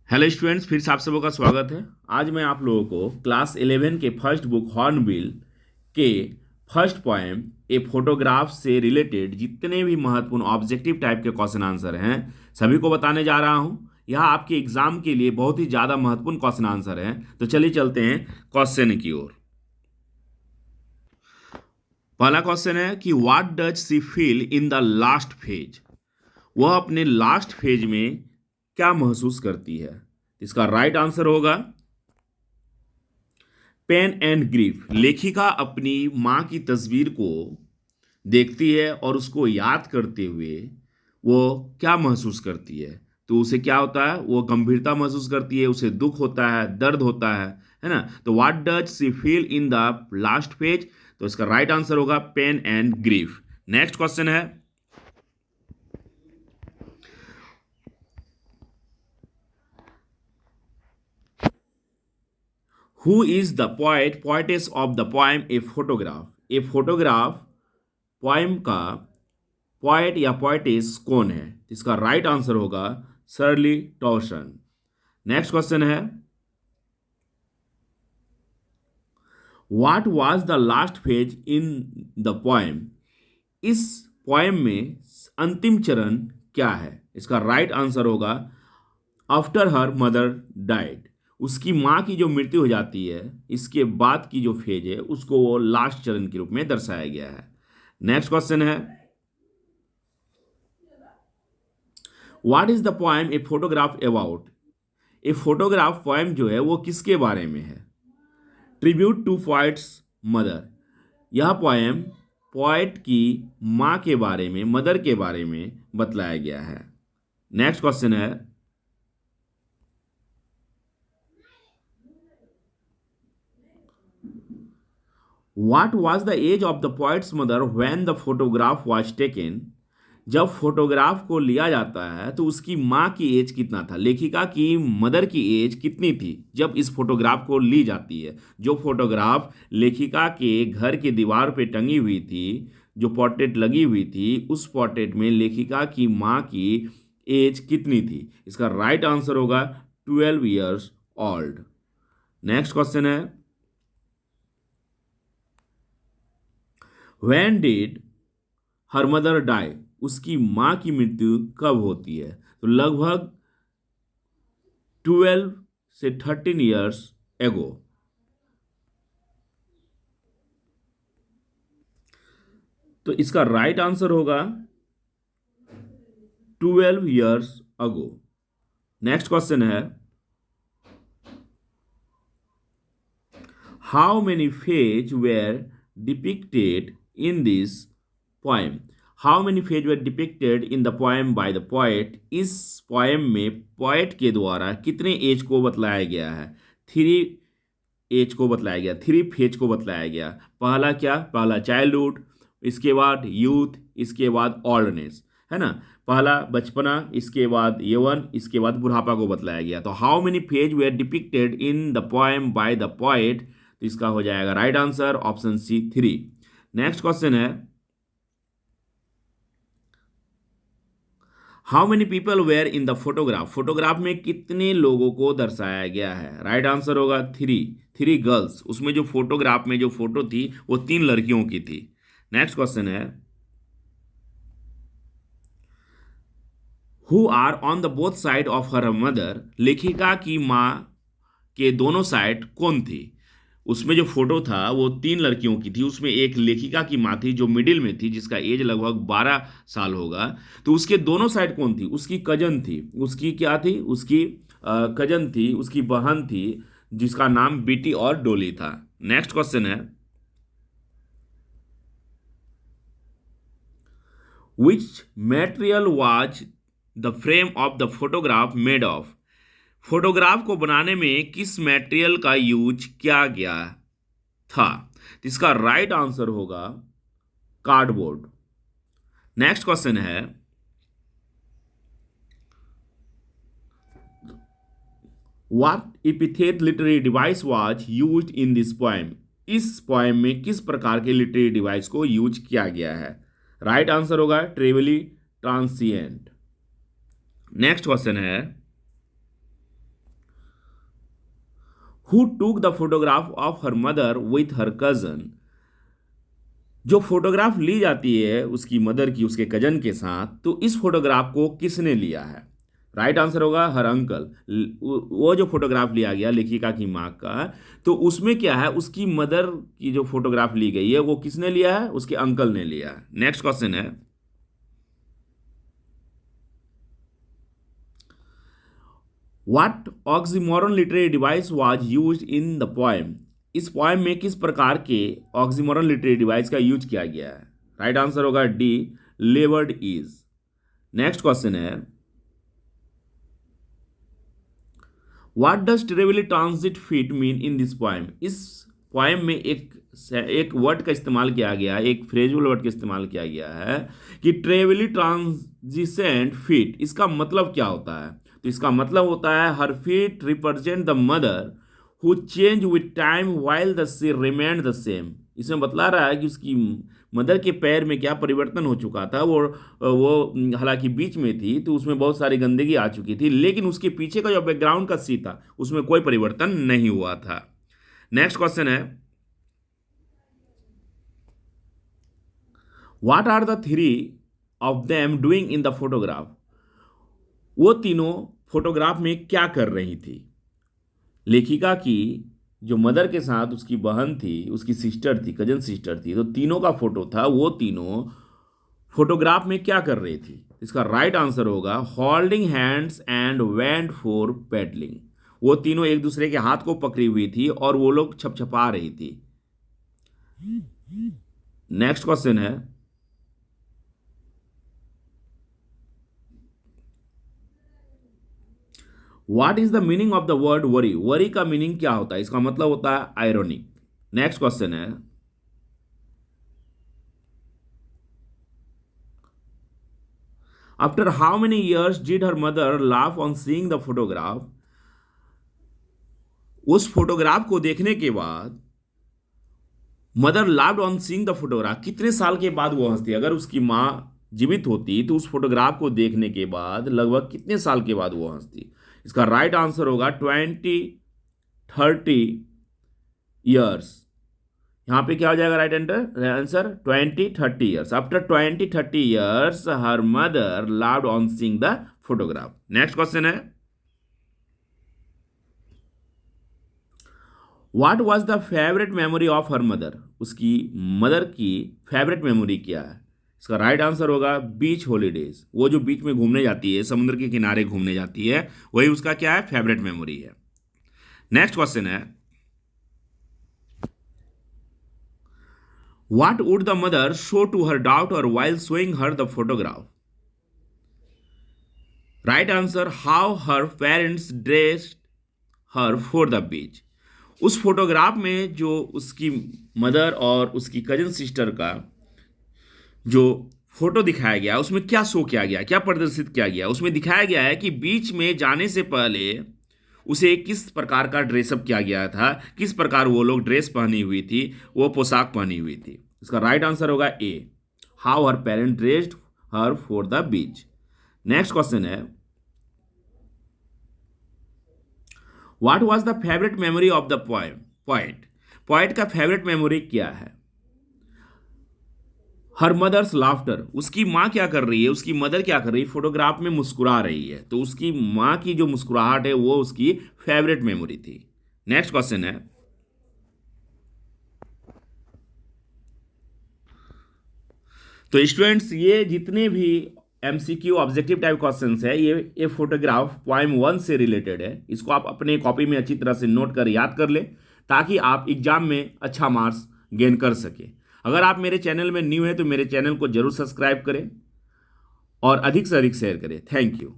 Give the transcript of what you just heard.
Hello students, फिर से आप सबों का स्वागत है। आज मैं आप लोगों को क्लास 11 के फर्स्ट बुक हॉर्नबिल के फर्स्ट पोएम ए फोटोग्राफ से रिलेटेड जितने भी महत्वपूर्ण ऑब्जेक्टिव टाइप के क्वेश्चन आंसर हैं सभी को बताने जा रहा हूं। यह आपके एग्जाम के लिए बहुत ही ज़्यादा महत्वपूर्ण क्वेश्चन आंसर हैं। तो चलिए चलते हैं क्वेश्चन की ओर। पहला क्वेश्चन है कि what does she feel in the last phase. वह अपने लास्ट फेज में क्या महसूस करती है। इसका राइट आंसर होगा पेन एंड ग्रीफ। लेखिका अपनी माँ की तस्वीर को देखती है और उसको याद करते हुए वो क्या महसूस करती है। तो उसे क्या होता है, वो गंभीरता महसूस करती है, उसे दुख होता है, दर्द होता है ना। तो what does she feel in the last page. तो इसका राइट आंसर होगा pain and grief. Next question है who is the poet poetess of the poem a photograph. A photograph poem का पोएट या पोएटेस कौन है। इसका राइट आंसर होगा शर्ली टॉसन। नेक्स्ट क्वेश्चन है what was the last phase in the poem. इस poem में अंतिम चरण क्या है। इसका राइट आंसर होगा आफ्टर हर मदर डाइड। उसकी माँ की जो मृत्यु हो जाती है इसके बाद की जो फेज है उसको वो लास्ट चरण के रूप में दर्शाया गया है। नेक्स्ट क्वेश्चन है what is the poem a photograph about. A photograph poem जो है वो किसके बारे में है। Tribute to poet's mother. यह पोएम पोएट की माँ के बारे में, मदर के बारे में बतलाया गया है। नेक्स्ट क्वेश्चन है what was the age of the poet's mother when the photograph was taken. जब फोटोग्राफ को लिया जाता है तो उसकी माँ की एज कितना था। लेखिका की मदर की एज कितनी थी जब इस फोटोग्राफ को ली जाती है। जो फोटोग्राफ लेखिका के घर की दीवार पे टंगी हुई थी, जो पोर्ट्रेट लगी हुई थी, उस पोर्ट्रेट में लेखिका की माँ की एज कितनी थी। इसका राइट आंसर होगा 12 ईयर्स ओल्ड। नेक्स्ट क्वेश्चन है when did her mother die. उसकी माँ की मृत्यु कब होती है। तो लगभग 12 से 13 ईयर्स एगो। तो इसका राइट आंसर होगा 12 ईयर्स अगो। नेक्स्ट क्वेश्चन है how many phase were depicted in this poem. How many phase were depicted in the poem by the poet. इस पोएम में पोएट के द्वारा कितने एज को बतलाया गया है। 3 एज को बतलाया गया, 3 फेज को बतलाया गया। पहला क्या, पहला चाइल्डहुड, इसके बाद यूथ, इसके बाद ओल्डनेस, है ना। पहला बचपना, इसके बाद यौवन, इसके बाद बुढ़ापा को बतलाया गया। तो how many phase were depicted in the poem by the poet. तो इसका हो जाएगा right answer option C 3। Next question है how many people were in the photograph. Photograph में कितने लोगों को दर्शाया गया है। राइट आंसर होगा 3 गर्ल्स। उसमें जो फोटोग्राफ में जो फोटो थी वो 3 लड़कियों की थी। नेक्स्ट क्वेश्चन है who are on the both side of her mother. लेखिका की माँ के दोनों साइड कौन थी। उसमें जो फोटो था वो 3 लड़कियों की थी। उसमें एक लेखिका की माँ थी जो मिडिल में थी, जिसका एज लगभग 12 साल होगा। तो उसके दोनों साइड कौन थी, उसकी कजन थी। उसकी क्या थी, उसकी कजन थी, उसकी बहन थी, जिसका नाम बेटी और डोली था। नेक्स्ट क्वेश्चन है which material was the frame of the photograph made of. Photograph को बनाने में किस मटेरियल का यूज किया गया था। तो इसका राइट आंसर होगा कार्डबोर्ड। नेक्स्ट क्वेश्चन है what epithet literary device was used in this poem. इस पोएम में किस प्रकार के लिटरेरी डिवाइस को यूज किया गया है। राइट आंसर होगा ट्रेवली ट्रांसिएंट। नेक्स्ट क्वेश्चन है who took the photograph of her mother with her cousin. जो फोटोग्राफ ली जाती है उसकी मदर की उसके कजन के साथ, तो इस फोटोग्राफ को किसने लिया है? राइट आंसर होगा हर अंकल। वो जो फोटोग्राफ लिया गया लेखिका की माँ का, तो उसमें क्या है, उसकी मदर की जो फोटोग्राफ ली गई है वो किसने लिया है? उसके अंकल ने लिया है। नेक्स्ट क्वेश्चन है, what oxymoron literary device was used in the poem. इस पोएम में किस प्रकार के ऑक्सीमोरन लिटरेरी डिवाइस का यूज किया गया है? राइट आंसर होगा D, laboured ease. Next question है, what does terribly transient feet mean in this poem. इस पोएम में एक वर्ड का इस्तेमाल किया गया है, एक फ्रेजुअल वर्ड का इस्तेमाल किया गया है कि ट्रेवली ट्रांजिसेंट फीट। इसका मतलब क्या होता है? तो इसका मतलब होता है her feet represent the mother who change with time while the sea remained the same. इसमें बतला रहा है कि उसकी मदर के पैर में क्या परिवर्तन हो चुका था। वो हालांकि बीच में थी तो उसमें बहुत सारी गंदगी आ चुकी थी, लेकिन उसके पीछे का जो बैकग्राउंड का सी था उसमें कोई परिवर्तन नहीं हुआ था। नेक्स्ट क्वेश्चन है, what are the three of them doing in the photograph. वो तीनों फोटोग्राफ में क्या कर रही थी? लेखिका की जो मदर के साथ उसकी बहन थी, उसकी सिस्टर थी, कजन सिस्टर थी, तो तीनों का फोटो था। वो तीनों फोटोग्राफ में क्या कर रही थी? इसका राइट आंसर होगा holding hands and went for pedalling. वो तीनों एक दूसरे के हाथ को पकड़ी हुई थी और वो लोग छपछपा रही थी। नेक्स्ट क्वेश्चन है, what is the meaning of the word worry. Worry का मीनिंग क्या होता है? इसका मतलब होता है आयरोनिक। नेक्स्ट क्वेश्चन है, after how many years did her mother laugh on seeing the photograph. उस फोटोग्राफ को देखने के बाद mother laughed on seeing the photograph. कितने साल के बाद वो हंसती? अगर उसकी माँ जीवित होती तो उस फोटोग्राफ को देखने के बाद लगभग कितने साल के बाद वो हंसती? इसका राइट आंसर होगा 20-30 ईयर्स। यहां पे क्या हो जाएगा right answer? 20-30 years. After 20-30 years her mother laughed on seeing the photograph. Next question है, what was the favourite memory of her mother. उसकी मदर की फेवरेट मेमोरी क्या है? इसका राइट आंसर होगा बीच हॉलीडेज। वो जो बीच में घूमने जाती है, समुद्र के किनारे घूमने जाती है, वही उसका क्या है? फेवरेट मेमोरी है। नेक्स्ट क्वेश्चन है, what would the mother show to her daughter while showing her the photograph. Right answer, how her parents dressed her for the beach. उस फोटोग्राफ में जो उसकी मदर और उसकी कजन सिस्टर का जो फोटो दिखाया गया उसमें क्या शो किया गया, क्या प्रदर्शित किया गया? उसमें दिखाया गया है कि बीच में जाने से पहले उसे किस प्रकार का ड्रेसअप किया गया था, किस प्रकार वो लोग ड्रेस पहनी हुई थी, वो पोशाक पहनी हुई थी। इसका राइट आंसर होगा A, how her parent dressed her for the beach. Next question है, what was the favourite memory of the poet. Poet का फेवरेट मेमोरी क्या है? Her mother's laughter. उसकी माँ क्या कर रही है, उसकी मदर क्या कर रही है? फोटोग्राफ में मुस्कुरा रही है, तो उसकी माँ की जो मुस्कुराहट है वो उसकी फेवरेट मेमोरी थी। नेक्स्ट क्वेश्चन है, तो स्टूडेंट्स ये जितने भी एमसीक्यू ऑब्जेक्टिव टाइप क्वेश्चंस है ये फोटोग्राफ पोएम 1 से रिलेटेड है। इसको आप अपने कॉपी में अच्छी तरह से नोट कर याद कर ले ताकि आप एग्जाम में अच्छा मार्क्स गेन कर सके। अगर आप मेरे चैनल में न्यू हैं तो मेरे चैनल को जरूर सब्सक्राइब करें और अधिक से अधिक शेयर करें। Thank you.